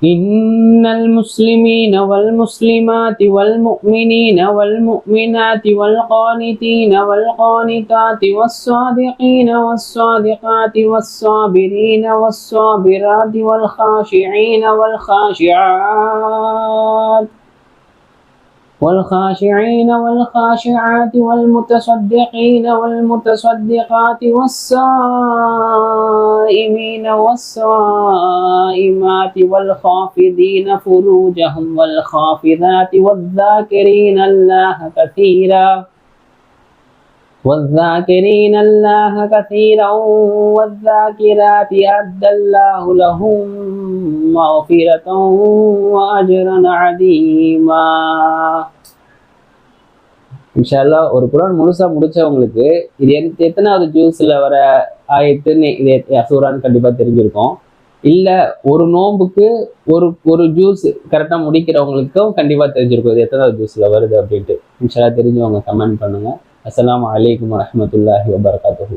إن المسلمين والمسلمات والمؤمنين والمؤمنات والقانتين والقانتات والصادقين والصادقات والصابرين والصابرات والخاشعين والخاشعين والخاشعات والمتصدقين والمتصدقات والصائمين والصائمات والخافضين فروجهم والخافضات والذاكرين الله كثيرا والذاكرات أعد الله لهم مغفرة وأجرا عظيما. இன்ஷால்லா ஒரு குர்ஆன் முழுசா முடிச்சவங்களுக்கு இது எத்தனாவது ஜூஸ்ல வர ஆயத்துன்னு இது சூரான்னு கண்டிப்பா தெரிஞ்சிருக்கும். இல்ல ஒரு நோம்புக்கு ஒரு ஜூஸ் கரெக்டா முடிக்கிறவங்களுக்கும் கண்டிப்பா தெரிஞ்சிருக்கும் இது எத்தனாவது ஜூஸ்ல வருது அப்படின்ட்டு. இன்ஷால்லா தெரிஞ்சவங்க கமெண்ட் பண்ணுங்க. அஸ்ஸலாமு அலைக்கும் வரஹ்மத்துல்லாஹி வபரகாத்துஹு.